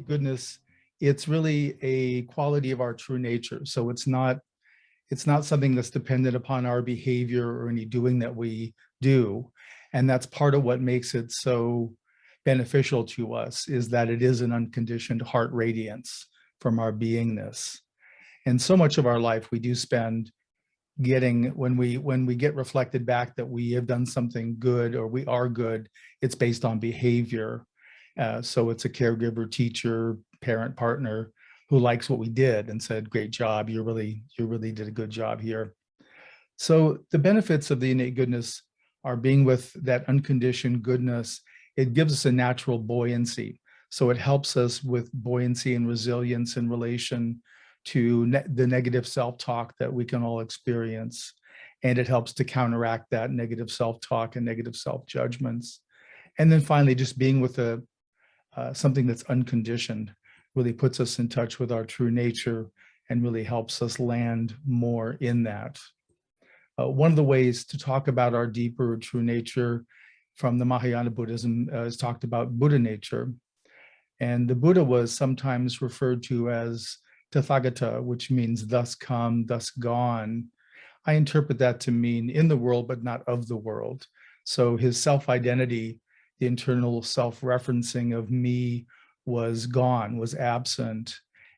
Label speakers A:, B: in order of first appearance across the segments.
A: goodness, it's really a quality of our true nature. So it's not something that's dependent upon our behavior or any doing that we do. And that's part of what makes it so beneficial to us, is that it is an unconditioned heart radiance from our beingness. And so much of our life we do spend getting, when we get reflected back that we have done something good or we are good, it's based on behavior. So it's a caregiver, teacher, parent, partner who likes what we did and said, great job, you really did a good job here. So the benefits of the innate goodness are being with that unconditioned goodness. It gives us a natural buoyancy. So it helps us with buoyancy and resilience in relation to the negative self-talk that we can all experience. And it helps to counteract that negative self-talk and negative self-judgments. And then finally, just being with something that's unconditioned really puts us in touch with our true nature and really helps us land more in that. One of the ways to talk about our deeper true nature from the Mahayana Buddhism is talked about Buddha nature. And the Buddha was sometimes referred to as Tathagata, which means thus come, thus gone. I interpret that to mean in the world, but not of the world. So his self-identity, the internal self-referencing of me, was gone, was absent,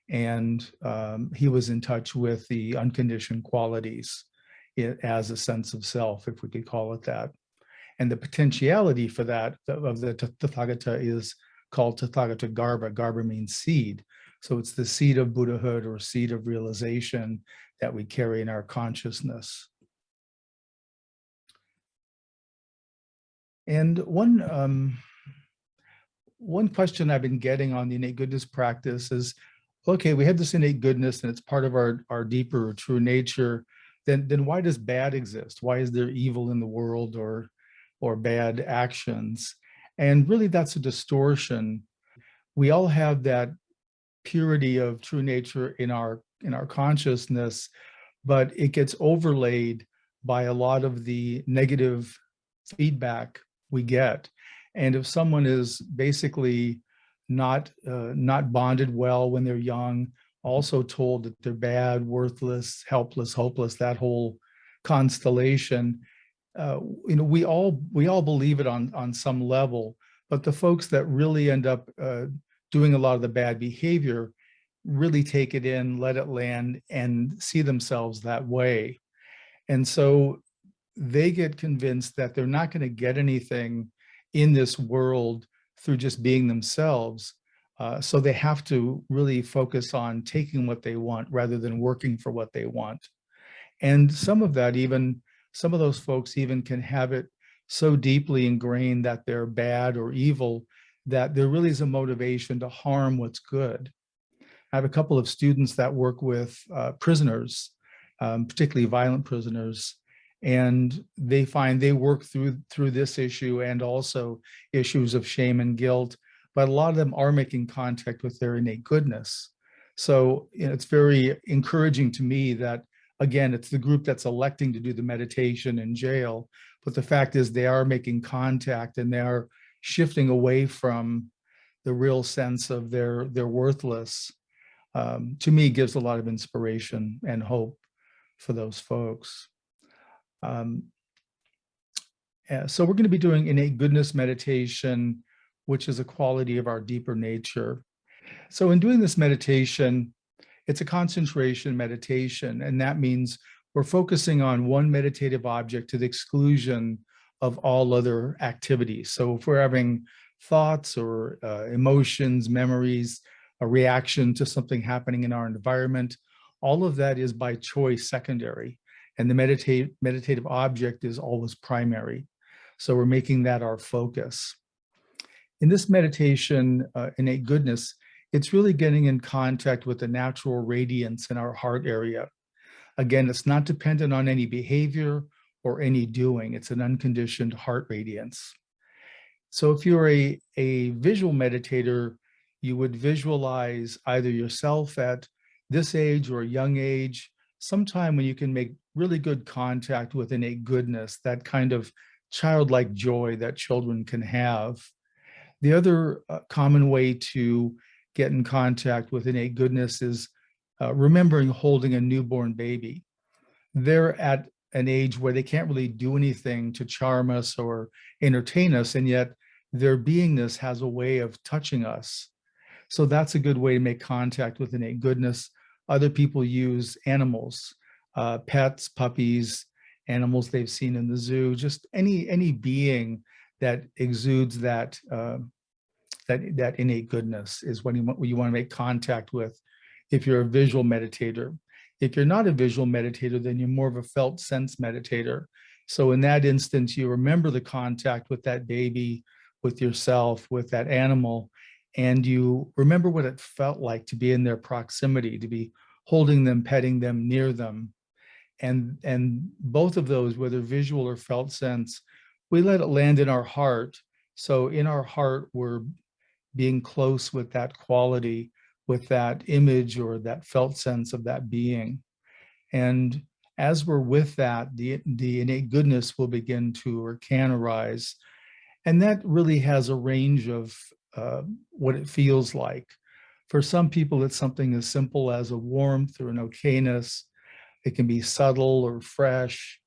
A: and he was in touch with the unconditioned qualities as a sense of self, if we could call it that. And the potentiality for that of the Tathagata is called Tathagata Garbha. Garbha means seed. So it's the seed of Buddhahood or seed of realization that we carry in our consciousness. And one question I've been getting on the innate goodness practice is, okay, we have this innate goodness and it's part of our deeper true nature. Then why does bad exist? Why is there evil in the world or bad actions? And really that's a distortion. We all have that purity of true nature in our consciousness, but it gets overlaid by a lot of the negative feedback we get. And if someone is basically not bonded well when they're young, also told that they're bad, worthless, helpless, hopeless, that whole constellation, we all believe it on some level, but the folks that really end up doing a lot of the bad behavior really take it in, let it land, and see themselves that way. And so they get convinced that they're not going to get anything in this world through just being themselves. So they have to really focus on taking what they want rather than working for what they want. And some of those folks even can have it so deeply ingrained that they're bad or evil that there really is a motivation to harm what's good. I have a couple of students that work with prisoners, particularly violent prisoners, and they find they work through this issue and also issues of shame and guilt, but a lot of them are making contact with their innate goodness. So it's very encouraging to me that, again, it's the group that's electing to do the meditation in jail, but the fact is they are making contact and they are shifting away from the real sense of they're worthless. To me, gives a lot of inspiration and hope for those folks. So we're going to be doing innate goodness meditation, which is a quality of our deeper nature. So in doing this meditation, it's a concentration meditation, and that means we're focusing on one meditative object to the exclusion of all other activities. So if we're having thoughts or emotions, memories, a reaction to something happening in our environment, all of that is by choice secondary, and the meditative object is always primary. So we're making that our focus. In this meditation, innate goodness, it's really getting in contact with the natural radiance in our heart area. Again, it's not dependent on any behavior or any doing. It's an unconditioned heart radiance. So if you're a visual meditator, you would visualize either yourself at this age or a young age, sometime when you can make really good contact with innate goodness, that kind of childlike joy that children can have. The other common way to get in contact with innate goodness is remembering holding a newborn baby. They're at an age where they can't really do anything to charm us or entertain us, and yet their beingness has a way of touching us. So that's a good way to make contact with innate goodness. Other people use animals, pets, puppies, animals they've seen in the zoo, just any being that exudes that innate goodness is what you want to make contact with if you're a visual meditator. If you're not a visual meditator, then you're more of a felt sense meditator. So in that instance, you remember the contact with that baby, with yourself, with that animal, and you remember what it felt like to be in their proximity, to be holding them, petting them, near them. And both of those, whether visual or felt sense, we let it land in our heart. So in our heart, we're being close with that quality, with that image or that felt sense of that being. And as we're with that, the innate goodness will begin to or can arise. And that really has a range of what it feels like. For some people, it's something as simple as a warmth or an okayness. It can be subtle or fresh,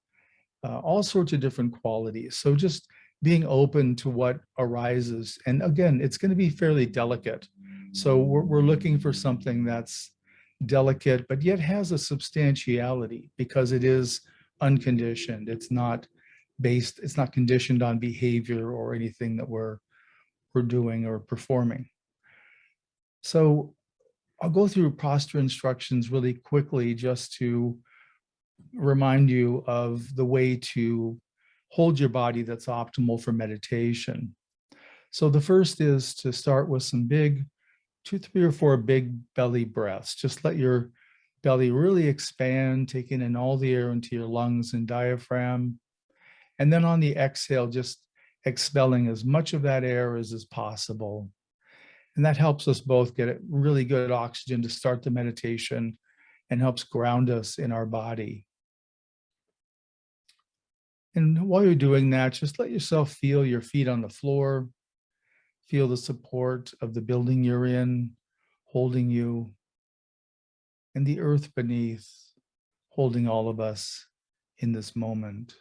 A: all sorts of different qualities. So just being open to what arises. And again, it's going to be fairly delicate. So we're looking for something that's delicate, but yet has a substantiality because it is unconditioned. It's not conditioned on behavior or anything that we're doing or performing. So I'll go through posture instructions really quickly just to remind you of the way to hold your body that's optimal for meditation. So the first is to start with some big, 2, 3, or 4 big belly breaths. Just let your belly really expand, taking in all the air into your lungs and diaphragm. And then on the exhale, just expelling as much of that air as is possible. And that helps us both get really good oxygen to start the meditation and helps ground us in our body. And while you're doing that, just let yourself feel your feet on the floor, feel the support of the building you're in, holding you, and the earth beneath, holding all of us in this moment.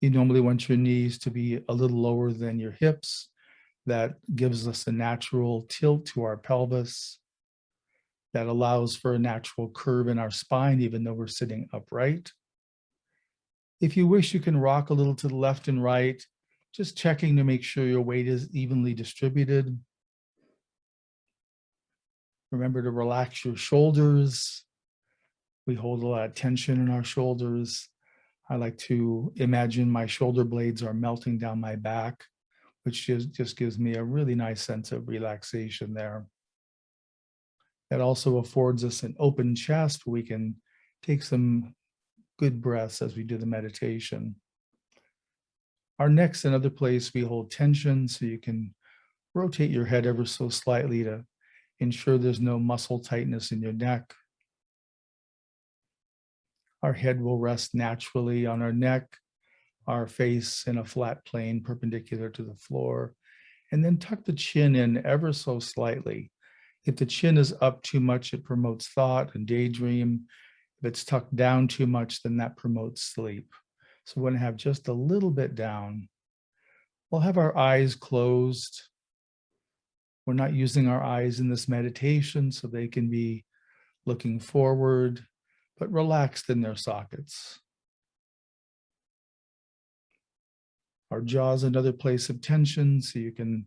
A: You normally want your knees to be a little lower than your hips. That gives us a natural tilt to our pelvis. That allows for a natural curve in our spine, even though we're sitting upright. If you wish, you can rock a little to the left and right, just checking to make sure your weight is evenly distributed. Remember to relax your shoulders. We hold a lot of tension in our shoulders. I like to imagine my shoulder blades are melting down my back, which just gives me a really nice sense of relaxation there. It also affords us an open chest where we can take some good breaths as we do the meditation. Our neck's another place we hold tension, so you can rotate your head ever so slightly to ensure there's no muscle tightness in your neck. Our head will rest naturally on our neck, our face in a flat plane perpendicular to the floor, and then tuck the chin in ever so slightly. If the chin is up too much, it promotes thought and daydream. If it's tucked down too much, then that promotes sleep. So we're going to have just a little bit down. We'll have our eyes closed. We're not using our eyes in this meditation, so they can be looking forward, but relaxed in their sockets. Our jaw is another place of tension, so you can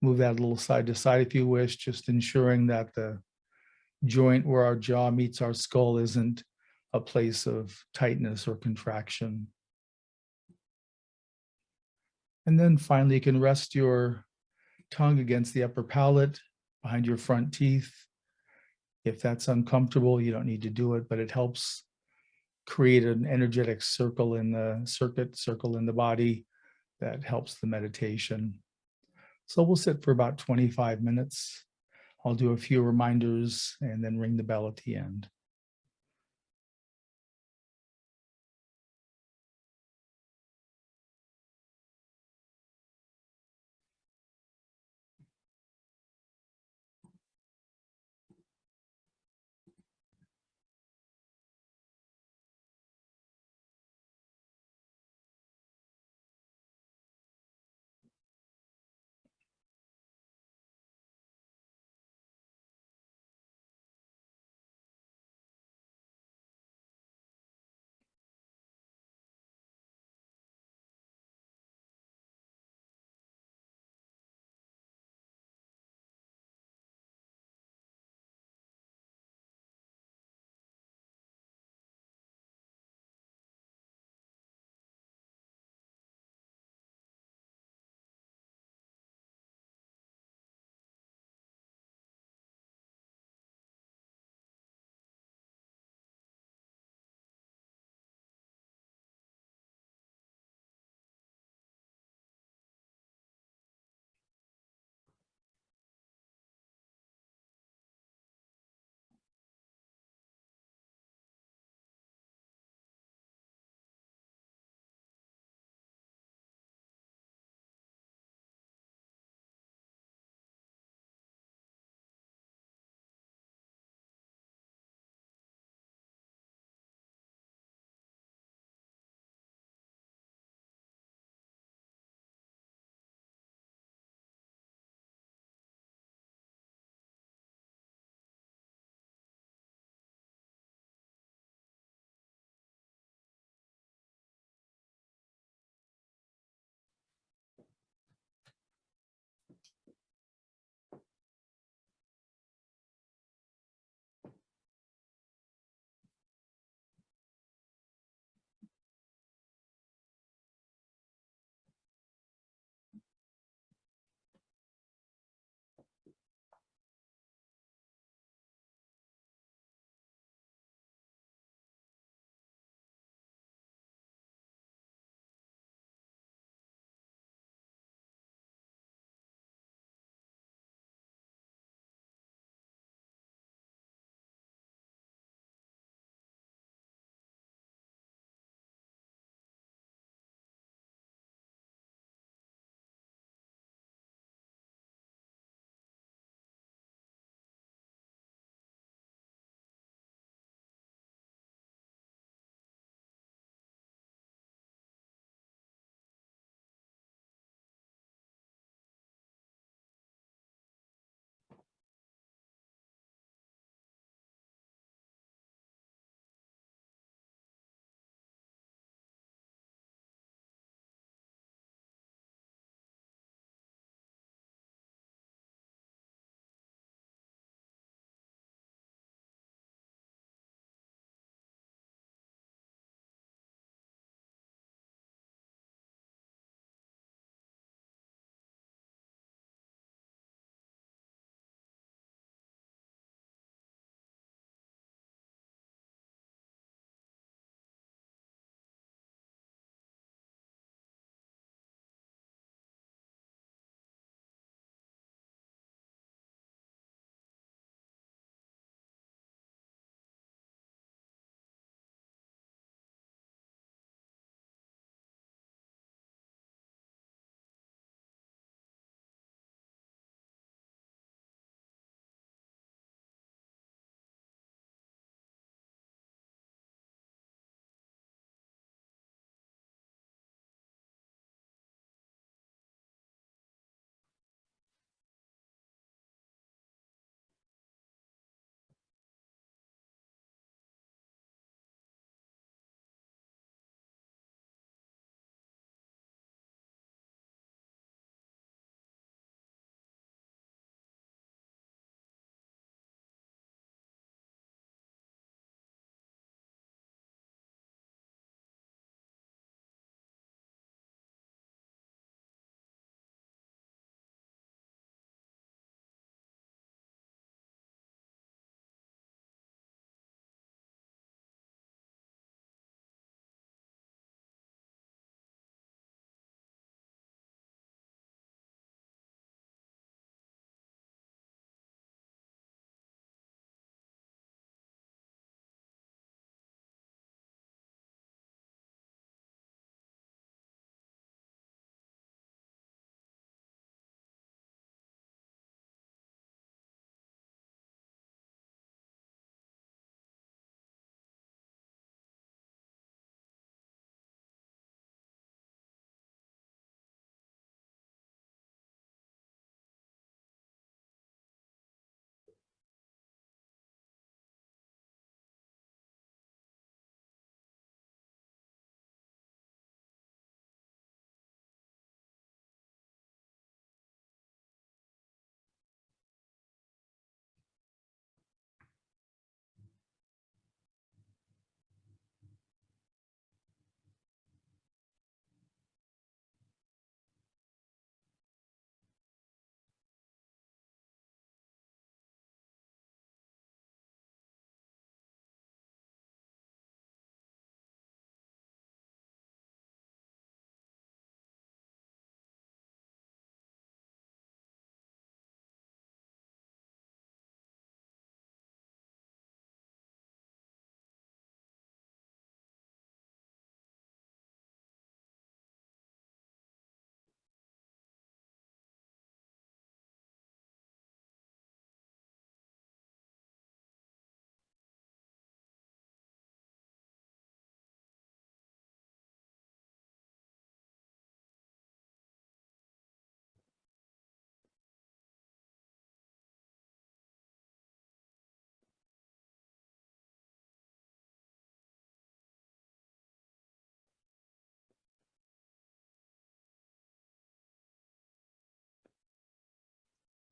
A: move that a little side to side if you wish, just ensuring that the joint where our jaw meets our skull isn't a place of tightness or contraction. And then finally, you can rest your tongue against the upper palate, behind your front teeth. If that's uncomfortable, you don't need to do it, but it helps create an energetic circle in the circle in the body that helps the meditation. So we'll sit for about 25 minutes. I'll do a few reminders and then ring the bell at the end.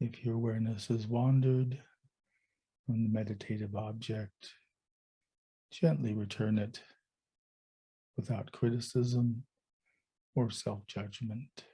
A: If your awareness has wandered from the meditative object, gently return it without criticism or self-judgment.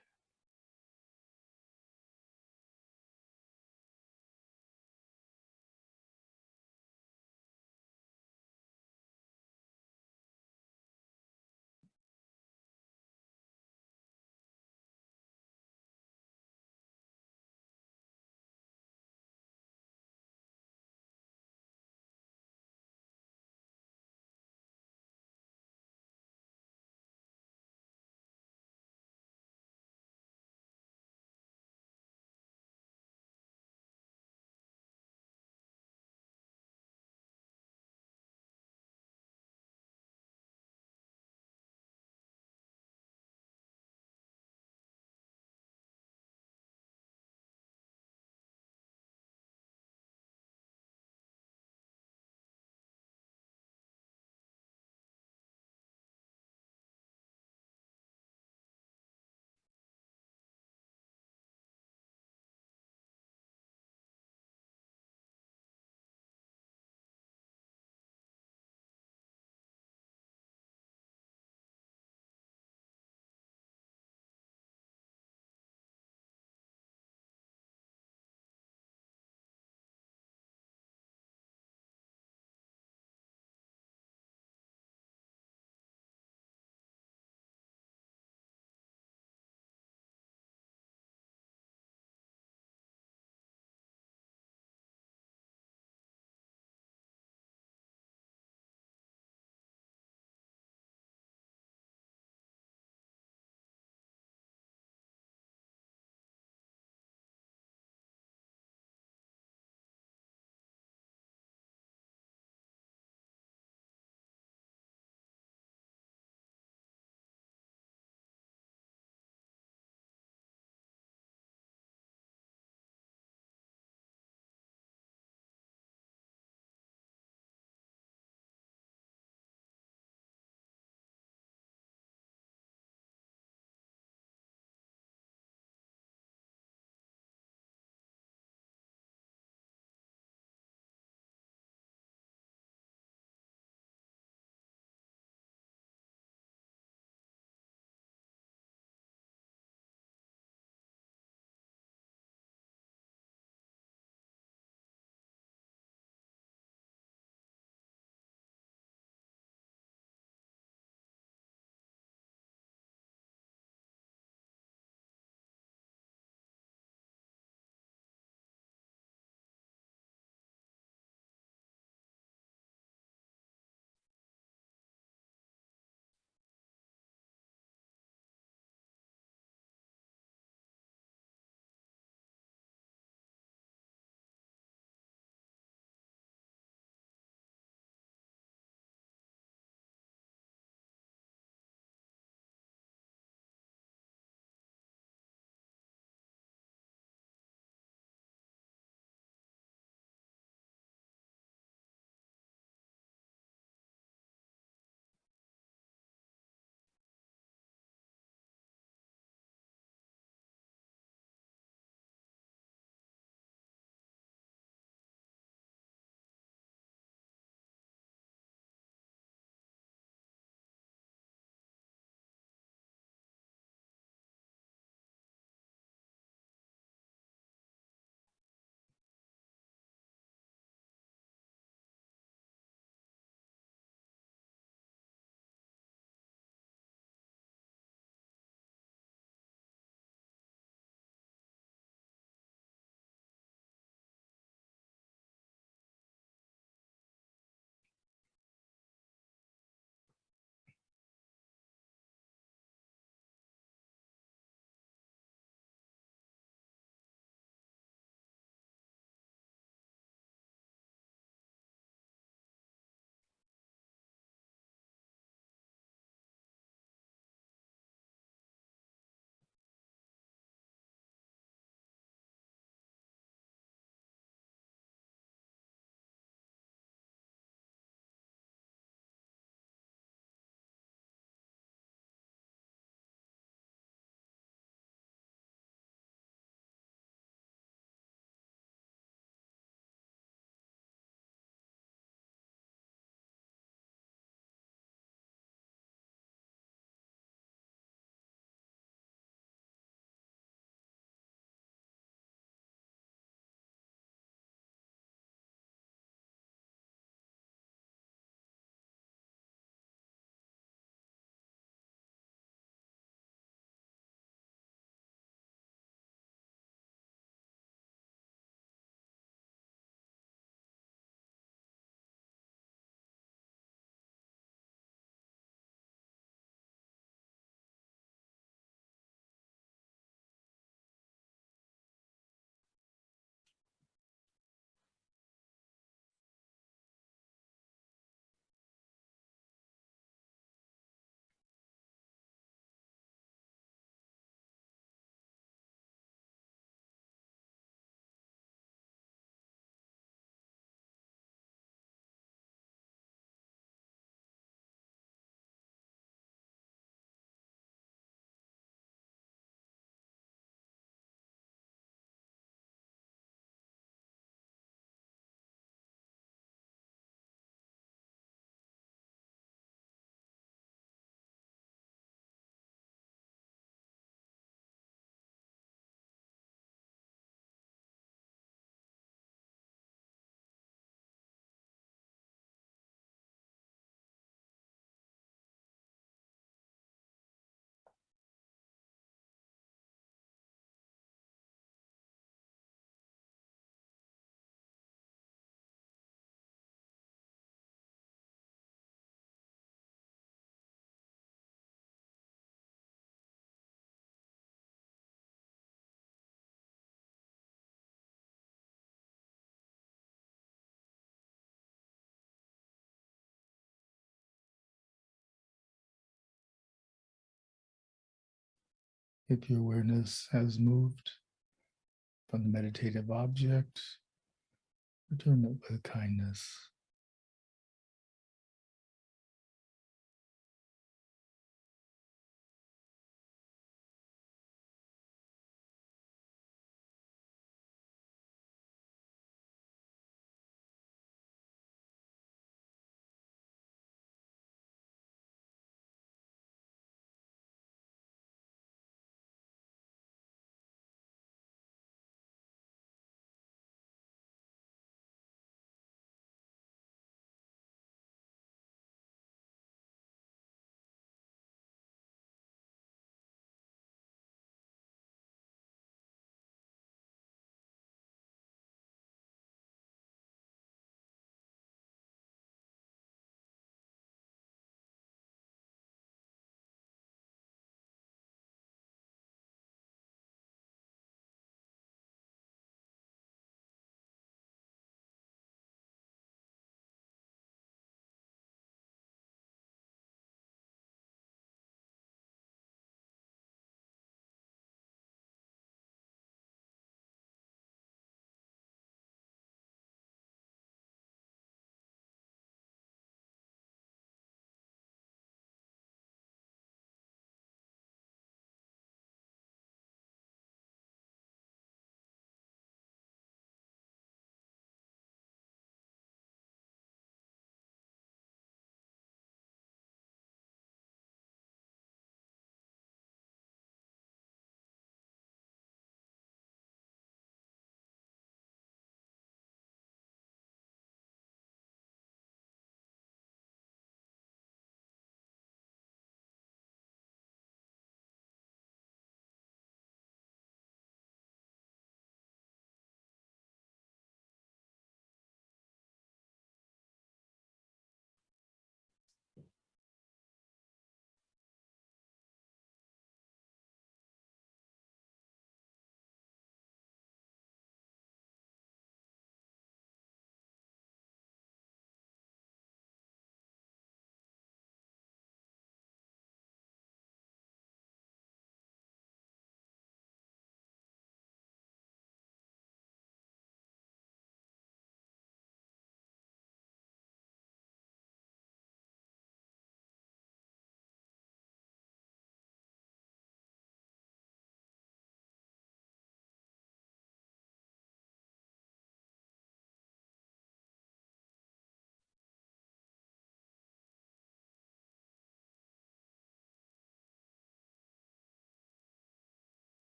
A: if your awareness has moved from the meditative object, return it with kindness.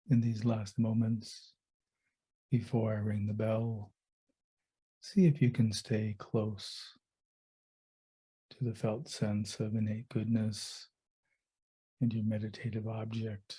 A: in these last moments before I ring the bell. See if you can stay close to the felt sense of innate goodness and your meditative object.